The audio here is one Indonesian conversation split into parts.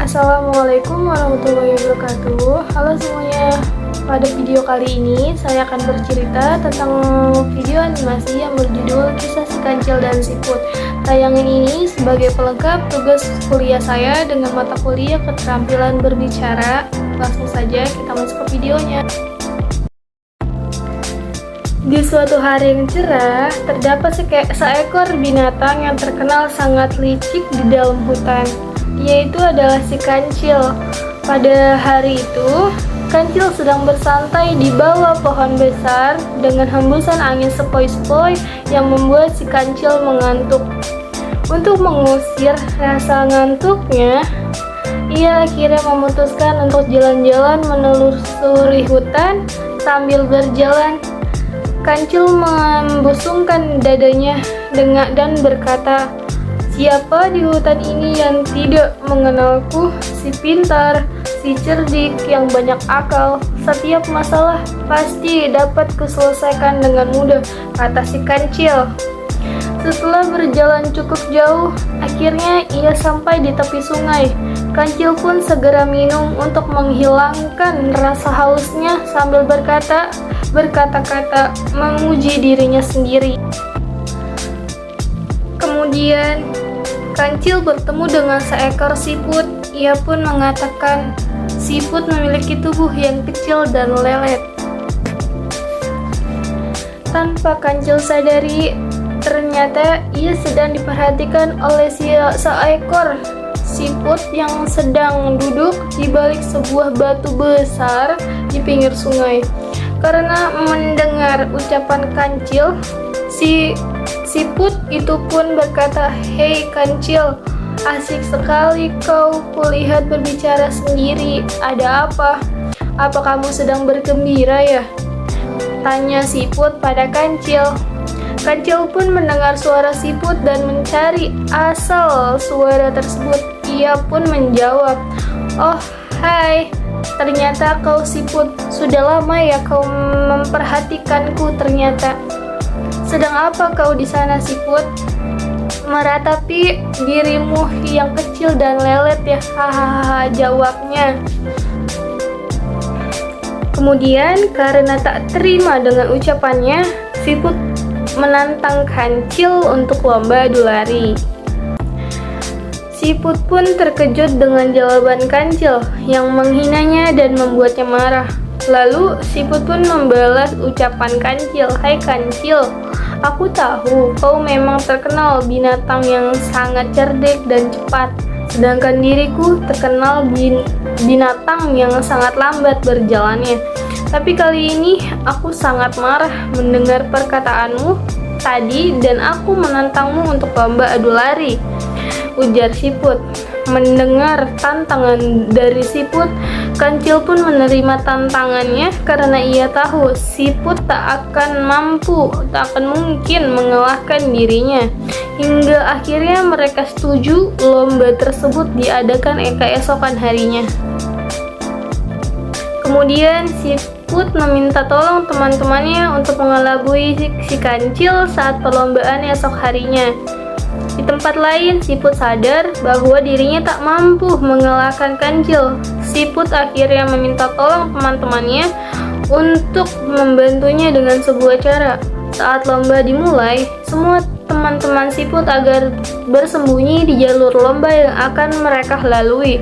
Assalamualaikum warahmatullahi wabarakatuh. Halo semuanya. Pada video kali ini saya akan bercerita tentang video animasi yang berjudul Kisah Si Kancil dan Siput. Tayangan ini sebagai pelengkap tugas kuliah saya dengan mata kuliah keterampilan berbicara. Langsung saja kita masuk ke videonya. Di suatu hari yang cerah, terdapat seekor binatang yang terkenal sangat licik di dalam hutan. Yaitu adalah si kancil. Pada hari itu, kancil sedang bersantai di bawah pohon besar dengan hembusan angin sepoi-sepoi yang membuat si kancil mengantuk. Untuk mengusir rasa ngantuknya, ia akhirnya memutuskan untuk jalan-jalan menelusuri hutan. Sambil berjalan, kancil membusungkan dadanya dan berkata, "Siapa di hutan ini yang tidak mengenalku? Si pintar, si cerdik yang banyak akal. Setiap masalah pasti dapat kuselesaikan dengan mudah," kata si kancil. Setelah berjalan cukup jauh, akhirnya ia sampai di tepi sungai. Kancil pun segera minum untuk menghilangkan rasa hausnya sambil berkata-kata memuji dirinya sendiri. Kemudian kancil bertemu dengan seekor siput. Ia pun mengatakan siput memiliki tubuh yang kecil dan lelet. Tanpa kancil sadari, ternyata ia sedang diperhatikan oleh seekor siput yang sedang duduk di balik sebuah batu besar di pinggir sungai. Karena mendengar ucapan kancil, si siput itu pun berkata, "Hei kancil, asik sekali kau kulihat berbicara sendiri. Ada apa? Apa kamu sedang bergembira ya?" tanya siput pada kancil. Kancil pun mendengar suara siput dan mencari asal suara tersebut. Ia pun menjawab, "Oh, hai. Ternyata kau siput. Sudah lama ya kau memperhatikanku ternyata. Sedang apa kau di sana, siput? Meratapi dirimu yang kecil dan lelet ya." Hahaha, jawabnya. Kemudian karena tak terima dengan ucapannya, siput menantang kancil untuk lomba adu lari. Siput pun terkejut dengan jawaban kancil yang menghinanya dan membuatnya marah. Lalu siput pun membalas ucapan kancil, "Hai kancil, aku tahu kau memang terkenal binatang yang sangat cerdik dan cepat. Sedangkan diriku terkenal binatang yang sangat lambat berjalannya. Tapi kali ini aku sangat marah mendengar perkataanmu tadi dan aku menantangmu untuk lomba adu lari," ujar siput. Mendengar tantangan dari siput, kancil pun menerima tantangannya karena ia tahu siput tak akan mungkin mengalahkan dirinya. Hingga akhirnya mereka setuju lomba tersebut diadakan keesokan harinya. Kemudian siput meminta tolong teman-temannya untuk mengelabui si kancil saat perlombaan esok harinya. Di tempat lain, siput sadar bahwa dirinya tak mampu mengalahkan kancil. Siput akhirnya meminta tolong teman-temannya untuk membantunya dengan sebuah cara. Saat lomba dimulai, semua teman-teman siput agar bersembunyi di jalur lomba yang akan mereka lalui.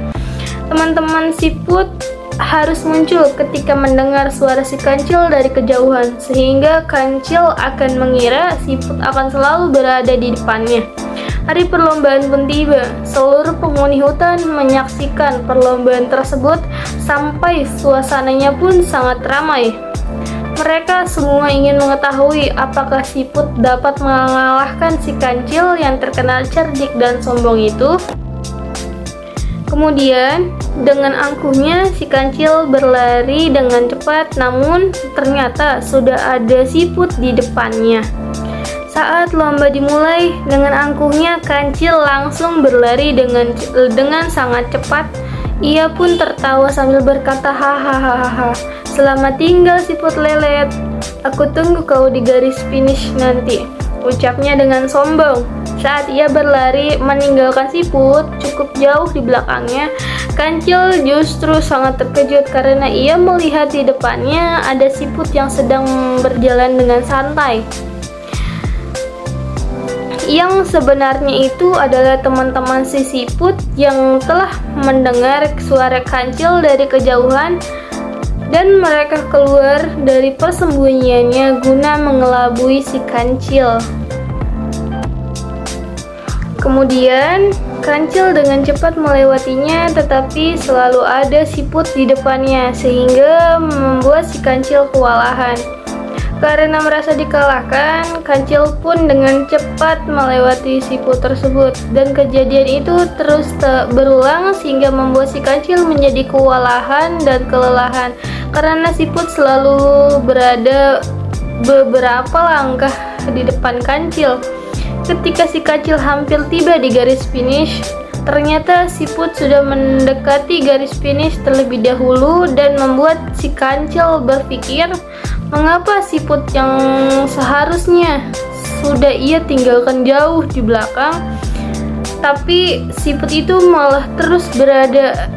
Teman-teman siput harus muncul ketika mendengar suara si kancil dari kejauhan, sehingga kancil akan mengira siput akan selalu berada di depannya. Hari perlombaan pun tiba. Seluruh penghuni hutan menyaksikan perlombaan tersebut sampai suasananya pun sangat ramai. Mereka semua ingin mengetahui apakah siput dapat mengalahkan si kancil yang terkenal cerdik dan sombong itu. Kemudian, dengan angkuhnya si kancil berlari dengan cepat, namun ternyata sudah ada siput di depannya. Saat lomba dimulai, dengan angkuhnya kancil langsung berlari dengan sangat cepat. Ia pun tertawa sambil berkata, "Hahaha, selamat tinggal siput lelet. Aku tunggu kau di garis finish nanti," ucapnya dengan sombong. Saat ia berlari meninggalkan siput cukup jauh di belakangnya, Kancil justru sangat terkejut karena ia melihat di depannya ada siput yang sedang berjalan dengan santai. Yang sebenarnya itu adalah teman-teman si siput yang telah mendengar suara Kancil dari kejauhan, dan mereka keluar dari persembunyiannya guna mengelabui si Kancil. Kemudian Kancil dengan cepat melewatinya, tetapi selalu ada siput di depannya sehingga membuat si Kancil kewalahan. Karena merasa dikalahkan, Kancil pun dengan cepat melewati siput tersebut, dan kejadian itu terus berulang sehingga membuat si Kancil menjadi kewalahan dan kelelahan karena siput selalu berada beberapa langkah di depan Kancil. Ketika si Kancil hampir tiba di garis finish, ternyata siput sudah mendekati garis finish terlebih dahulu dan membuat si Kancil berpikir mengapa siput yang seharusnya sudah ia tinggalkan jauh di belakang, tapi siput itu malah terus berada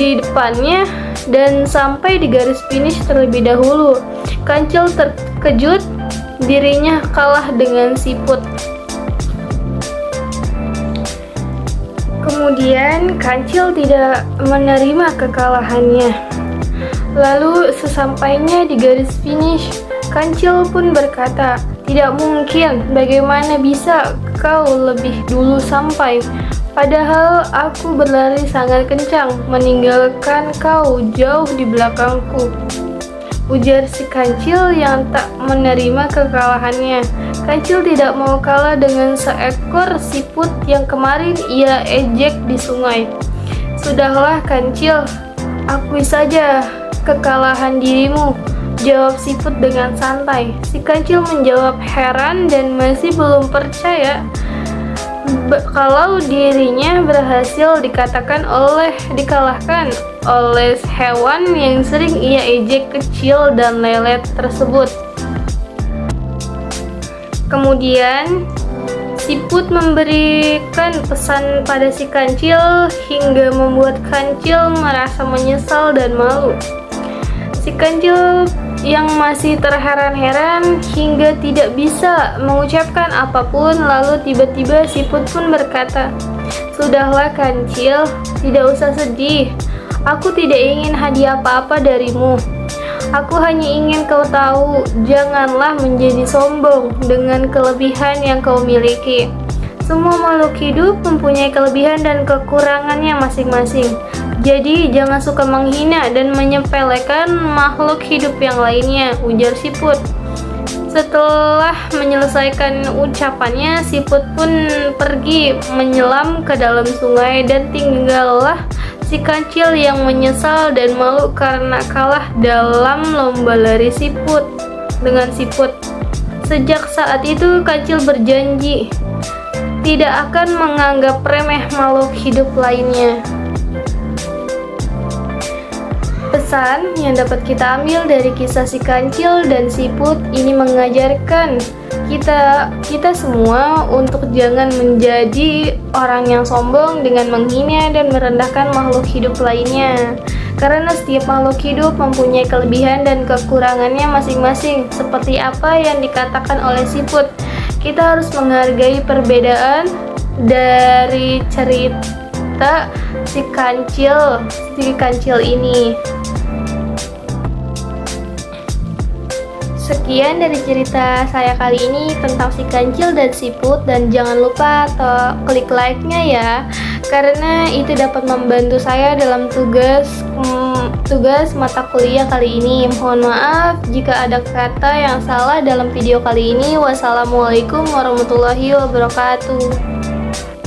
di depannya dan sampai di garis finish terlebih dahulu. Kancil terkejut dirinya kalah dengan siput. Kemudian Kancil tidak menerima kekalahannya. Lalu sesampainya di garis finish, Kancil pun berkata, "Tidak mungkin, bagaimana bisa kau lebih dulu sampai? Padahal aku berlari sangat kencang, meninggalkan kau jauh di belakangku," ujar si Kancil yang tak menerima kekalahannya. Kancil tidak mau kalah dengan seekor siput yang kemarin ia ejek di sungai. "Sudahlah Kancil, akui saja kekalahan dirimu," jawab siput dengan santai. Si Kancil menjawab heran dan masih belum percaya kalau dirinya berhasil dikalahkan oleh hewan yang sering ia ejek kecil dan lelet tersebut. Kemudian siput memberikan pesan pada si Kancil hingga membuat Kancil merasa menyesal dan malu. Si Kancil yang masih terheran-heran hingga tidak bisa mengucapkan apapun, lalu tiba-tiba siput pun berkata, "Sudahlah Kancil, tidak usah sedih. Aku tidak ingin hadiah apa-apa darimu. Aku hanya ingin kau tahu, janganlah menjadi sombong dengan kelebihan yang kau miliki. Semua makhluk hidup mempunyai kelebihan dan kekurangannya masing-masing. Jadi jangan suka menghina dan menyepelekan makhluk hidup yang lainnya," ujar siput. Setelah menyelesaikan ucapannya, siput pun pergi menyelam ke dalam sungai dan tinggallah si Kancil yang menyesal dan malu karena kalah dalam lomba lari siput dengan siput. Sejak saat itu Kancil berjanji tidak akan menganggap remeh makhluk hidup lainnya. Pesan yang dapat kita ambil dari kisah si Kancil dan siput ini mengajarkan kita semua untuk jangan menjadi orang yang sombong dengan menghina dan merendahkan makhluk hidup lainnya. Karena setiap makhluk hidup mempunyai kelebihan dan kekurangannya masing-masing. Seperti apa yang dikatakan oleh siput, kita harus menghargai perbedaan dari cerita si Kancil ini. Sekian dari cerita saya kali ini tentang si Kancil dan siput, dan jangan lupa klik like-nya ya, karena itu dapat membantu saya dalam tugas mata kuliah kali ini. Mohon maaf jika ada kata yang salah dalam video kali ini. Wassalamualaikum warahmatullahi wabarakatuh.